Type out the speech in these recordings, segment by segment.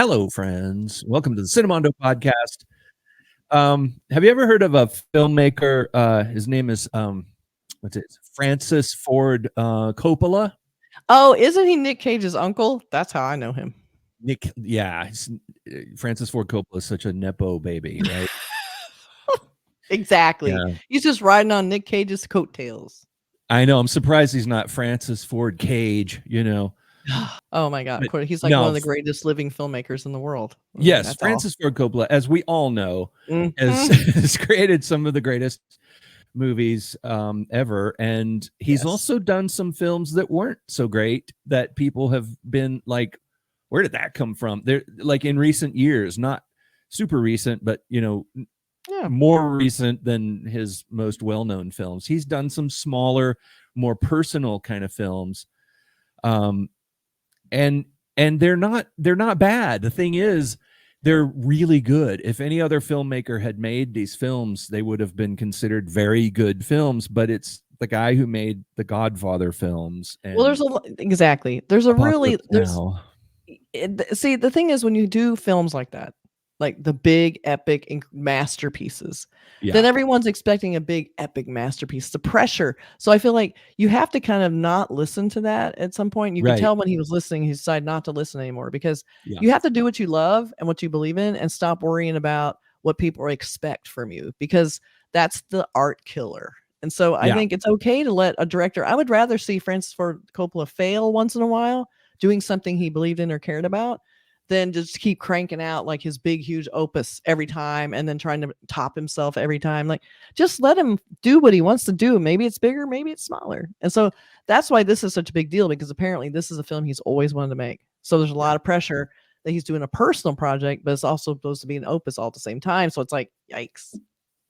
Hello, friends. Welcome to the Cinemondo podcast. Have you ever heard of a filmmaker? His name is what's it? Francis Ford Coppola. Oh, isn't he Nick Cage's uncle? That's how I know him. Francis Ford Coppola is such a nepo baby, right? Exactly. Yeah. He's just riding on Nick Cage's coattails. I know. I'm surprised he's not Francis Ford Cage. Oh my God. But He's like no, one of the greatest living filmmakers in the world. Yes, That's Francis Ford Coppola, as we all know, has Mhm. has created some of the greatest movies ever, and he's Yes. also done some films that weren't so great that people have been like, where did that come from? They're like in recent years, not super recent, but Yeah. more recent than his most well-known films. He's done some smaller, more personal kind of films, and they're not bad. The thing is, they're really good. If any other filmmaker had made these films, they would have been considered very good films, but it's the guy who made the Godfather films. Well, there's exactly. There's a really see, the thing is, when you do films like that, like the big epic masterpieces, then everyone's expecting a big epic masterpiece. The pressure. So I feel like you have to kind of not listen to that at some point. You can tell when he was listening, he decided not to listen anymore, because you have to do what you love and what you believe in and stop worrying about what people expect from you, because that's the art killer. And so I think it's okay to let a director, I would rather see Francis Ford Coppola fail once in a while doing something he believed in or cared about, than just keep cranking out like his big, huge opus every time and then trying to top himself every time. Like, just let him do what he wants to do. Maybe it's bigger, maybe it's smaller. And so that's why this is such a big deal, because apparently this is a film he's always wanted to make. So there's a lot of pressure that he's doing a personal project, but it's also supposed to be an opus all at the same time. So it's like, yikes,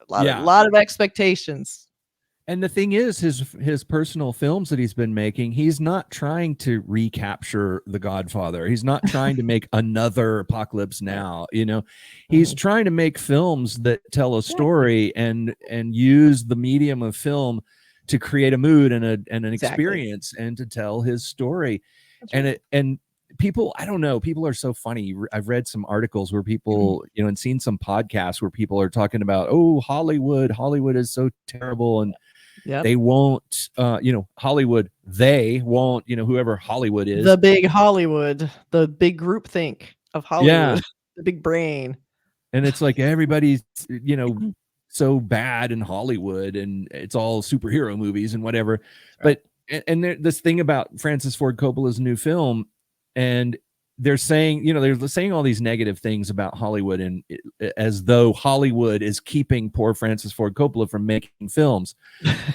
a lot of expectations. And the thing is, his personal films that he's been making, he's not trying to recapture The Godfather. He's not trying to make another Apocalypse Now. He's trying to make films that tell a story and use the medium of film to create a mood and an experience and to tell his story. And people, I don't know, people are so funny. I've read some articles where people, and seen some podcasts where people are talking about, oh, Hollywood is so terrible, and they won't, Hollywood, they won't, whoever Hollywood is. The big Hollywood, the big group think of Hollywood, the big brain. And it's like everybody's, so bad in Hollywood, and it's all superhero movies and whatever. But, and this thing about Francis Ford Coppola's new film, and they're saying, they're saying all these negative things about Hollywood, and as though Hollywood is keeping poor Francis Ford Coppola from making films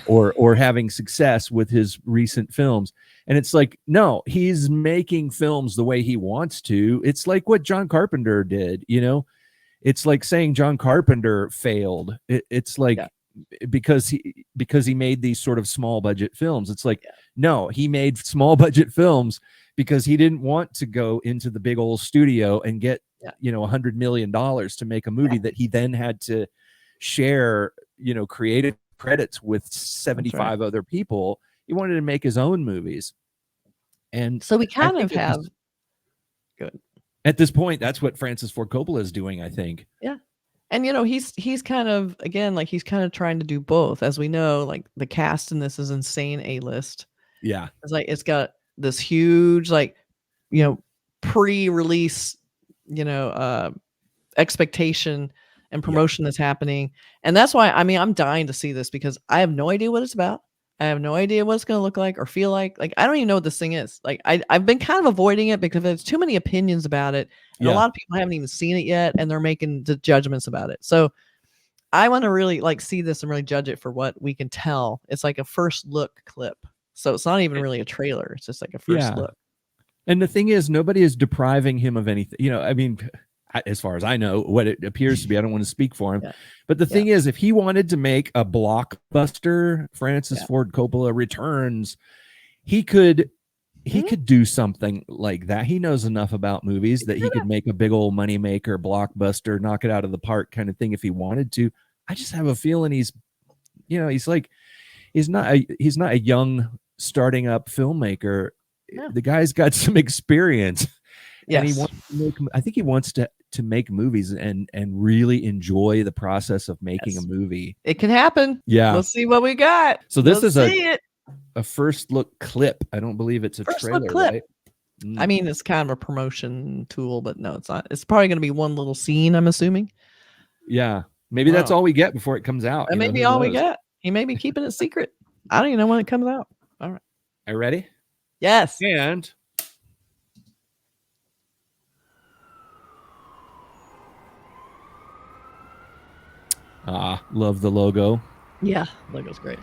or having success with his recent films. And it's like, no, he's making films the way he wants to. It's like what John Carpenter did, it's like saying John Carpenter failed. It's like, because he made these sort of small budget films. It's like, no, he made small budget films because he didn't want to go into the big old studio and get, $100 million to make a movie that he then had to share, creative credits with 75 other people. He wanted to make his own movies. And so we kind of have good. At this point, that's what Francis Ford Coppola is doing, I think. Yeah. And he's kind of, again, like, he's kind of trying to do both. As we know, like, the cast in this is insane A-list. Yeah. It's like, it's got this huge, like, pre-release, expectation and promotion that's happening. And that's why, I'm dying to see this, because I have no idea what it's about. I have no idea what it's going to look like or feel like. Like, I don't even know what this thing is. Like, I've been kind of avoiding it because there's too many opinions about it. And a lot of people haven't even seen it yet, and they're making the judgments about it. So I want to really see this and really judge it for what we can tell. It's like a first look clip. So it's not even really a trailer. It's just like a first look. And the thing is, nobody is depriving him of anything. As far as I know, what it appears to be, I don't want to speak for him. But the thing is, if he wanted to make a blockbuster, Francis Ford Coppola Returns, he could do something like that. He knows enough about movies that he could make a big old moneymaker, blockbuster, knock it out of the park kind of thing if he wanted to. I just have a feeling he's not a young starting up filmmaker. The guy's got some experience, And he wants to make, I think he wants to make movies and really enjoy the process of making a movie. It can happen. Yeah. Let's see what we got. So this is a first look clip. I don't believe it's a trailer, right? I mean, it's kind of a promotion tool, but no, it's not. It's probably going to be one little scene, I'm assuming. Yeah. Maybe that's all we get before it comes out. That may be all we get. He may be keeping it secret. I don't even know when it comes out. All right. Are you ready? Yes. And love the logo. Yeah, logo's great.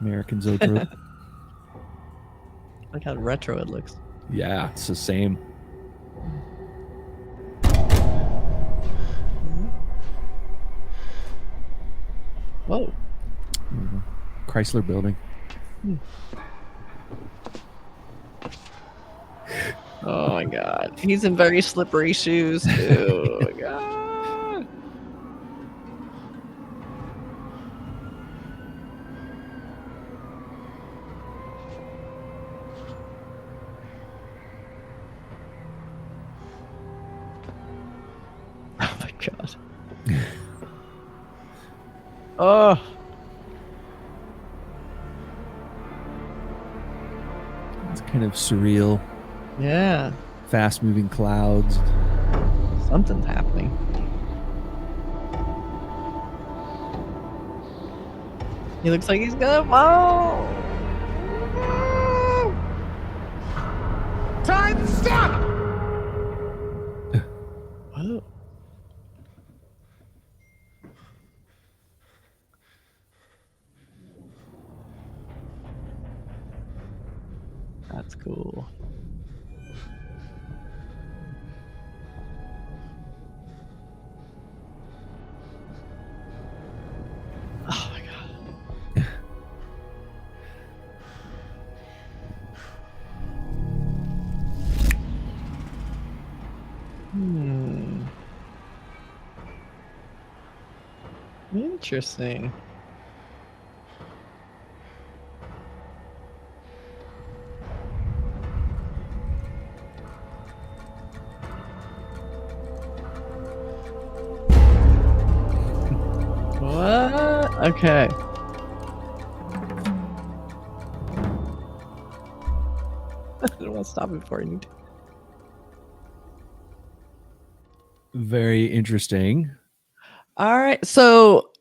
American Zoetrope. Look how retro it looks. Yeah, it's the same. Whoa. Chrysler Building. Oh my God. He's in very slippery shoes too. Oh my God. Oh my God. Oh. It's kind of surreal. Yeah. Fast moving clouds. Something's happening. He looks like he's gonna fall. Time to stop. Whoa. That's cool. Oh my God. Interesting. What? Okay. I don't want to stop it before I need to. Very interesting. All right. So,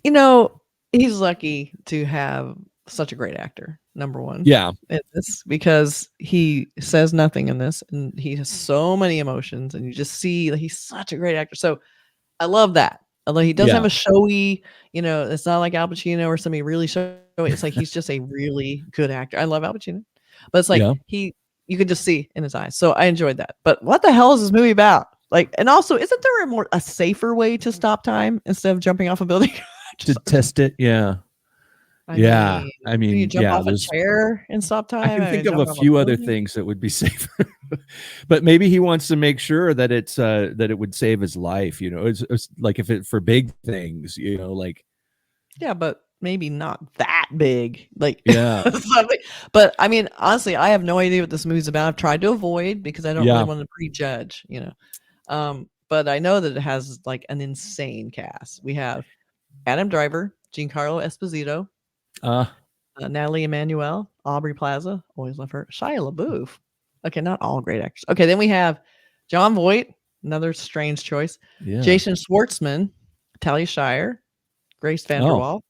you know, he's lucky to have such a great actor, number one. Yeah. In this, because he says nothing in this and he has so many emotions and you just see that he's such a great actor. So I love that. Although he doesn't have a showy, you know, it's not like Al Pacino or somebody really showy. It's like he's just a really good actor. I love Al Pacino, but it's like you could just see in his eyes. So I enjoyed that. But what the hell is this movie about? Like, and also, isn't there a safer way to stop time instead of jumping off a building? To test it, yeah. I mean, you jump off a chair and stop time. I can think of a few other things that would be safer, but maybe he wants to make sure that it's that it would save his life. You know, it's like if it for big things, you know, like but maybe not that big. Like something. But I mean, honestly, I have no idea what this movie's about. I've tried to avoid because I don't really want to prejudge. You know, but I know that it has like an insane cast. We have Adam Driver, Giancarlo Esposito. Nathalie Emmanuel, Aubrey Plaza, always love her. Shia LaBeouf. Okay, not all great actors. Okay, then we have Jon Voight, another strange choice. Jason Schwartzman, Talia Shire, Grace VanderWaal,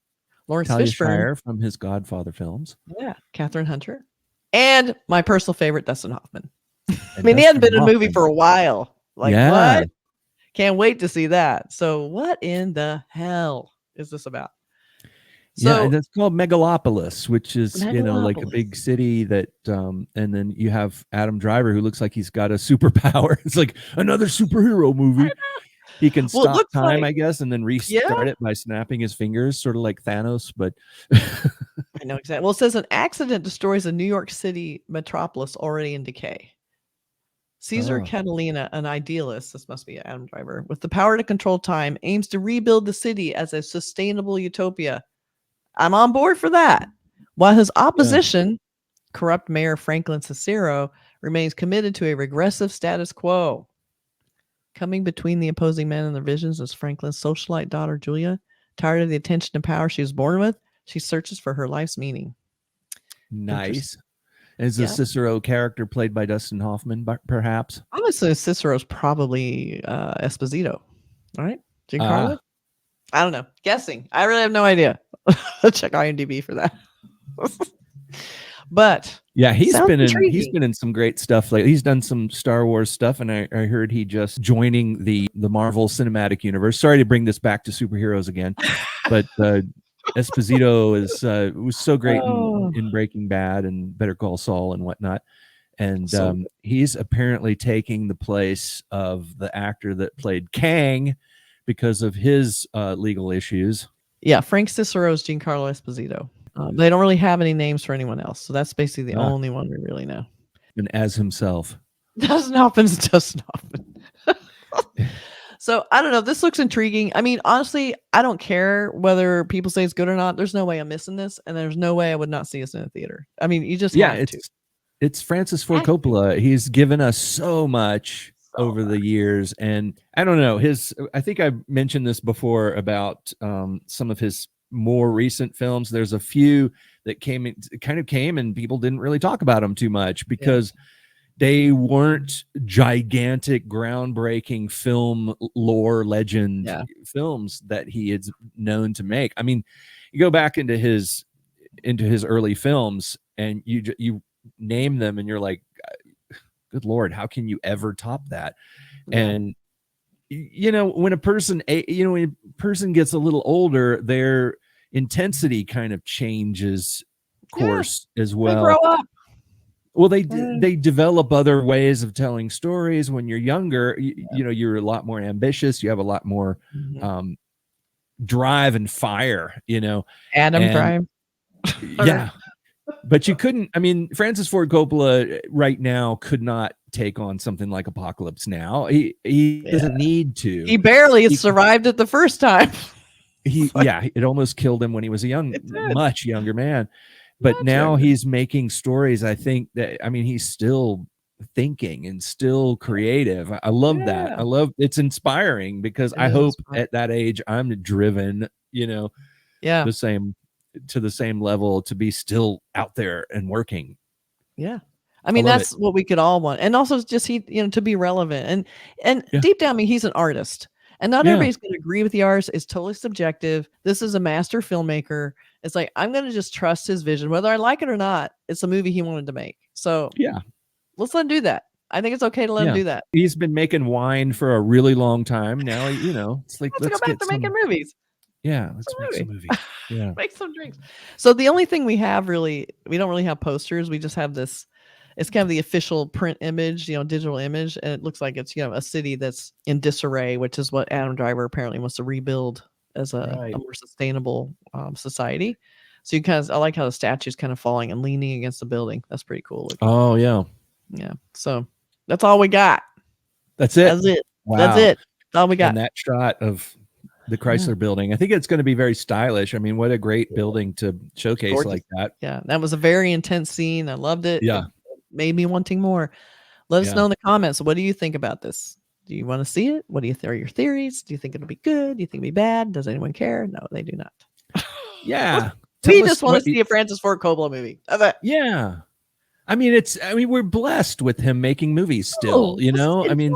Laurence Talia Fishburne Shire from his Godfather films. Yeah, Kathryn Hunter, and my personal favorite, Dustin Hoffman. I mean, he hadn't been in a movie for a while. Like what? Can't wait to see that. So, what in the hell is this about? So, and it's called Megalopolis, which is, you know, like a big city that, and then you have Adam Driver, who looks like he's got a superpower. It's like another superhero movie. He can stop time, I guess, and then restart it by snapping his fingers, sort of like Thanos. But I know exactly. Well, it says an accident destroys a New York City metropolis already in decay. Caesar Catalina, an idealist, this must be Adam Driver, with the power to control time, aims to rebuild the city as a sustainable utopia. I'm on board for that. While his opposition, corrupt Mayor Franklin Cicero, remains committed to a regressive status quo. Coming between the opposing men and their visions is Franklin's socialite daughter, Julia. Tired of the attention and power she was born with, she searches for her life's meaning. Nice. Is the Cicero character played by Dustin Hoffman, perhaps? I would say Cicero's probably Esposito. All right. Giancarlo? I don't know. Guessing. I really have no idea. Check IMDb for that. But yeah, he's been in some great stuff. Like he's done some Star Wars stuff, and I heard he just joining the Marvel Cinematic Universe. Sorry to bring this back to superheroes again, but Esposito was so great in Breaking Bad and Better Call Saul and whatnot. And he's apparently taking the place of the actor that played Kang because of his legal issues. Yeah, Frank Cicero's Giancarlo Esposito. They don't really have any names for anyone else, so that's basically the only one we really know. And as himself. Dustin Hoffman's Dustin Hoffman. So, I don't know. This looks intriguing. I mean, honestly, I don't care whether people say it's good or not. There's no way I'm missing this, and there's no way I would not see this in a theater. I mean, you just have to. It's Francis Ford Coppola. He's given us so much over the years, and I don't know, I think I mentioned this before about some of his more recent films. There's a few that came and people didn't really talk about them too much because they weren't gigantic, groundbreaking film lore legend films that he is known to make. I mean, you go back into his early films and you name them and you're like, good Lord, how can you ever top that? And when a person gets a little older, their intensity kind of changes course as well. They grow up. Well, they develop other ways of telling stories. When you're younger, you're a lot more ambitious. You have a lot more drive and fire. Drive. Yeah. But you couldn't, I mean, Francis Ford Coppola right now could not take on something like Apocalypse Now. He doesn't need to. He barely survived it the first time. It almost killed him when he was a much younger man. But now he's making stories. I think that, I mean, he's still thinking and still creative. I love that. It's inspiring because I hope at that age I'm driven, to the same level to be still out there and working. Yeah. I mean, that's what we could all want. And also just to be relevant and deep down, I mean, he's an artist and not everybody's going to agree with the artist. It's totally subjective. This is a master filmmaker. It's like, I'm going to just trust his vision, whether I like it or not. It's a movie he wanted to make. So let's let him do that. I think it's okay to let him do that. He's been making wine for a really long time now. It's like, let's go back to making movies. Yeah, let's make some movies. Yeah, make some drinks. So the only thing we don't really have posters. We just have this. It's kind of the official print image, digital image, and it looks like it's a city that's in disarray, which is what Adam Driver apparently wants to rebuild as a more sustainable society. So I like how the statue's kind of falling and leaning against the building. That's pretty cool looking. Oh yeah, yeah. So that's all we got. That's it. That's it. Wow. That's it. That's all we got. And that shot of the Chrysler building. I think it's going to be very stylish. I mean, what a great building to showcase like that. Yeah, that was a very intense scene. I loved it. Yeah. It made me wanting more. Let us know in the comments. What do you think about this? Do you want to see it? What do you think are your theories? Do you think it'll be good? Do you think it'll be bad? Does anyone care? No, they do not. Yeah. We just want to see a Francis Ford Coppola movie. Yeah. I mean, we're blessed with him making movies still, I mean,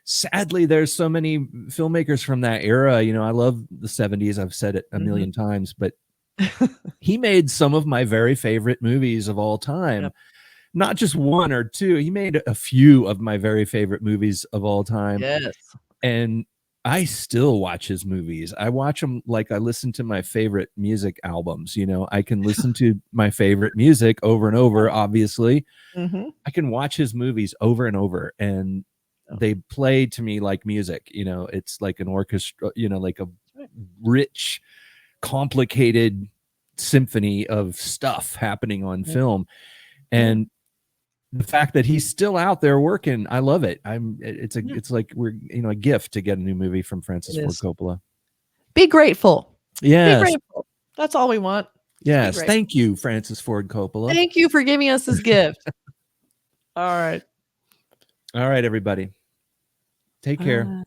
sadly, there's so many filmmakers from that era. I love the 70s. I've said it a million times, but he made some of my very favorite movies of all time. Yep. Not just one or two. He made a few of my very favorite movies of all time. Yes. And I still watch his movies. I watch them like I listen to my favorite music albums. I can listen to my favorite music over and over, obviously. I can watch his movies over and over, and they play to me like music. It's like an orchestra, like a rich, complicated symphony of stuff happening on film. And the fact that he's still out there working, I love it. It's like we're a gift to get a new movie from Francis Ford Coppola. Be grateful. Yes. Be grateful. That's all we want. Yes. Thank you, Francis Ford Coppola. Thank you for giving us this gift. All right. All right, everybody. Take care.